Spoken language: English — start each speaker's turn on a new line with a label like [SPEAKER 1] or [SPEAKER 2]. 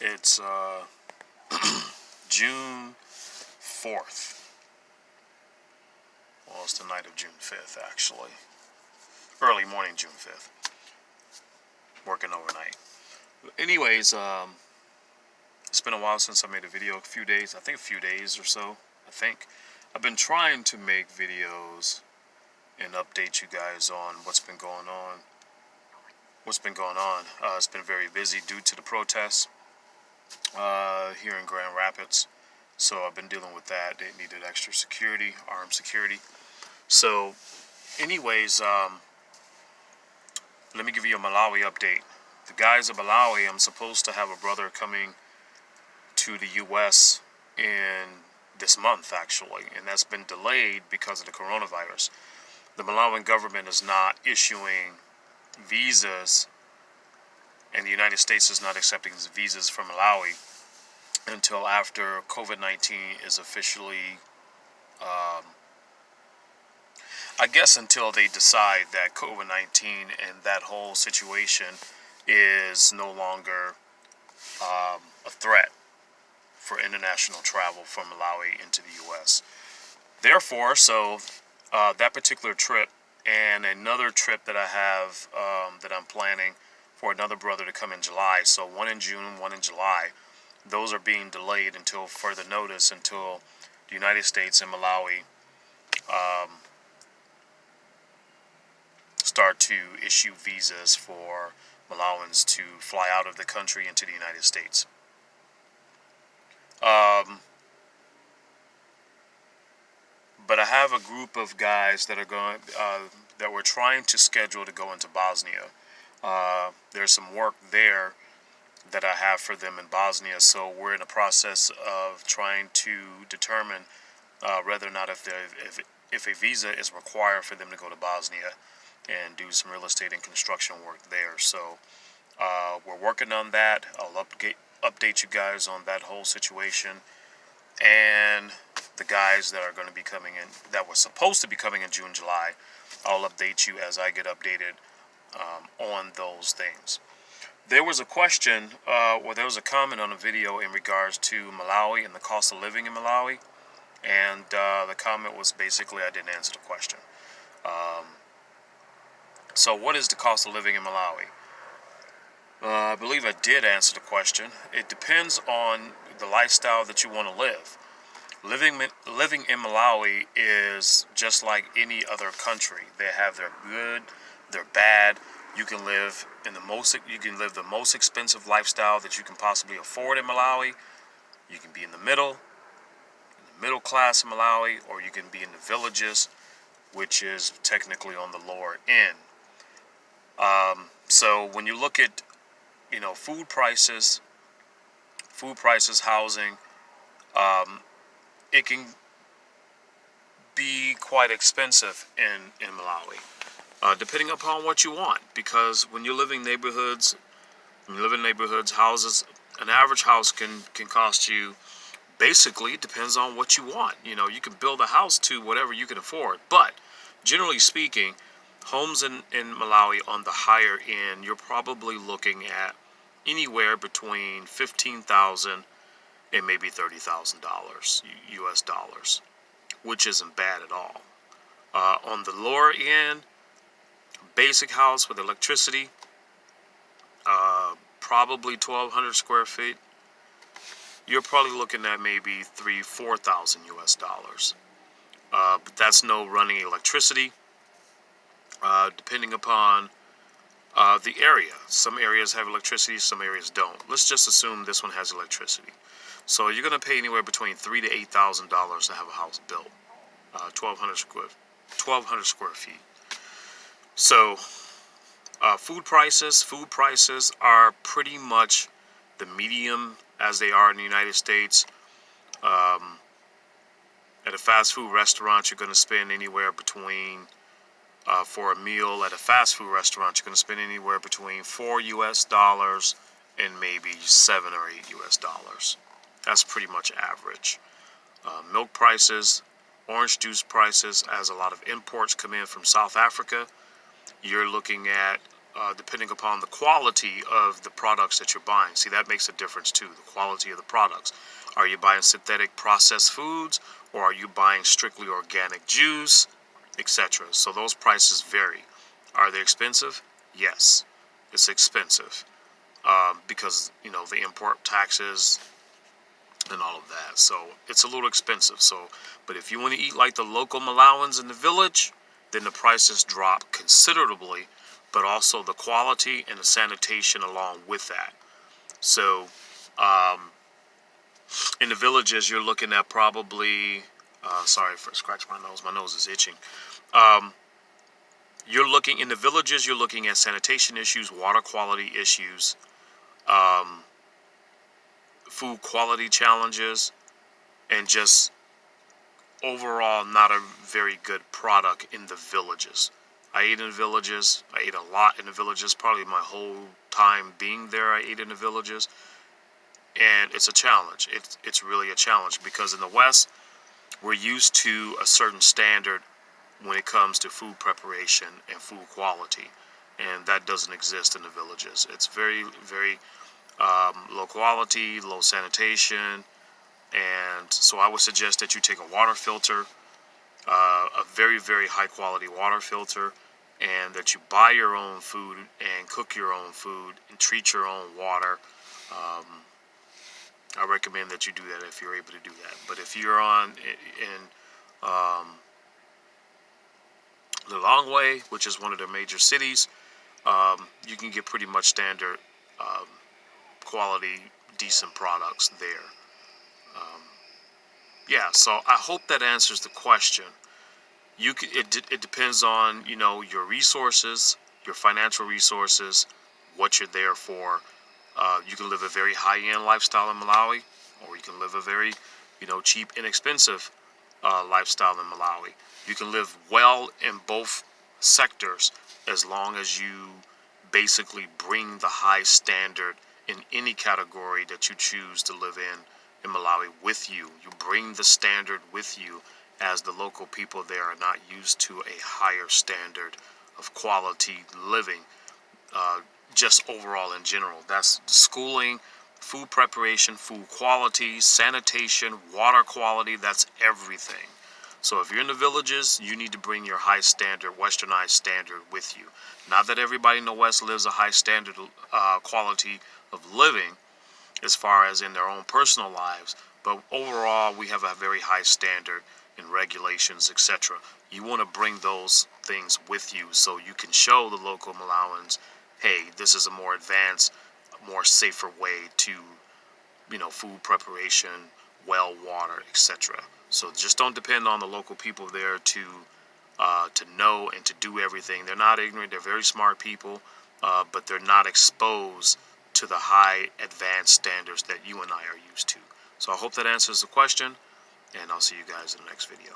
[SPEAKER 1] It's June 4th. Well, it's the night of June 5th, actually. Early morning June 5th. Working overnight. Anyways, it's been a while since I made a video. A few days or so. I've been trying to make videos and update you guys on what's been going on. It's been very busy due to the protests here in Grand Rapids. So I've been dealing with that. They needed extra security, armed security. So, anyways, let me give you a Malawi update. The guys of Malawi, I'm supposed to have a brother coming to the U.S. in this month, actually, and that's been delayed because of the coronavirus. The Malawian government is not issuing visas, and the United States is not accepting visas from Malawi until after COVID-19 is officially, until they decide that COVID-19 and that whole situation is no longer a threat for international travel from Malawi into the U.S. Therefore, that particular trip and another trip that I have that I'm planning for another brother to come in July, so one in June, one in July, those are being delayed until further notice, until the United States and Malawi start to issue visas for Malawians to fly out of the country into the United States. But I have a group of guys that are going that we're trying to schedule to go into Bosnia. There's some work there that I have for them in Bosnia, so we're in the process of trying to determine whether or not if a visa is required for them to go to Bosnia and do some real estate and construction work there. So we're working on that. I'll update you guys on that whole situation, and the guys that are going to be coming in, that were supposed to be coming in June, July, I'll update you as I get updated on those things. There was a question, there was a comment on a video in regards to Malawi and the cost of living in Malawi, and the comment was basically I didn't answer the question. So what is the cost of living in Malawi? I believe I did answer the question. It depends on the lifestyle that you want to live. Living in Malawi is just like any other country. They have their good, their bad. You can live the most expensive lifestyle that you can possibly afford in Malawi. You can be in the middle class in Malawi, or you can be in the villages, which is technically on the lower end. So when you look at, food prices, housing, it can be quite expensive in Malawi, depending upon what you want. Because when you live in neighborhoods, houses, an average house can cost you, basically, it depends on what you want. You can build a house to whatever you can afford. But generally speaking, homes in Malawi on the higher end, you're probably looking at anywhere between $15,000 and maybe $30,000 US dollars, which isn't bad at all. On the lower end, basic house with electricity, probably 1,200 square feet, you're probably looking at maybe $3,000-4,000 US dollars. But that's no running electricity, depending upon the area. Some areas have electricity, some areas don't. Let's just assume this one has electricity. So you're going to pay anywhere between $3,000 to $8,000 to have a house built, 1,200 square feet. So food prices are pretty much the medium as they are in the United States. At a fast food restaurant, you're going to spend anywhere between for a meal at a fast food restaurant, you're going to spend anywhere between $4 US and maybe $7 or $8 US. That's pretty much average. Milk prices, orange juice prices, as a lot of imports come in from South Africa, you're looking at depending upon the quality of the products that you're buying. See, that makes a difference too, the quality of the products. Are you buying synthetic processed foods, or are you buying strictly organic juice, etc.? So those prices vary. Are they expensive? Yes, it's expensive because, the import taxes and all of that. So it's a little expensive. But if you want to eat like the local Malawians in the village, then the prices drop considerably, but also the quality and the sanitation along with that. So in the villages, you're looking at probably, sorry for scratch my nose is itching. In the villages, you're looking at sanitation issues, water quality issues, food quality challenges, and just overall not a very good product in the villages. I ate in the villages. I ate a lot in the villages. Probably my whole time being there, I ate in the villages. And it's a challenge. It's really a challenge because in the West, we're used to a certain standard when it comes to food preparation and food quality. And that doesn't exist in the villages. It's very, very low quality, low sanitation. And so I would suggest that you take a water filter, a very, very high quality water filter, and that you buy your own food and cook your own food and treat your own water. I recommend that you do that if you're able to do that. But if you're in the Long Way, which is one of the major cities, you can get pretty much standard quality, decent products there. Yeah, so I hope that answers the question. It depends on your resources, your financial resources, what you're there for. You can live a very high-end lifestyle in Malawi, or you can live a very cheap, inexpensive lifestyle in Malawi. You can live well in both sectors as long as you basically bring the high standard in any category that you choose to live in Malawi with you. You bring the standard with you, as the local people there are not used to a higher standard of quality living, just overall in general. That's schooling, food preparation, food quality, sanitation, water quality, that's everything. So if you're in the villages, you need to bring your high standard, westernized standard with you. Not that everybody in the West lives a high standard quality of living as far as in their own personal lives, but overall we have a very high standard in regulations, etc. You want to bring those things with you so you can show the local Malawians, hey, this is a more advanced, more safer way to, food preparation, well water, etc. So just don't depend on the local people there to know and to do everything. They're not ignorant. They're very smart people, but they're not exposed to the high advanced standards that you and I are used to. So I hope that answers the question, and I'll see you guys in the next video.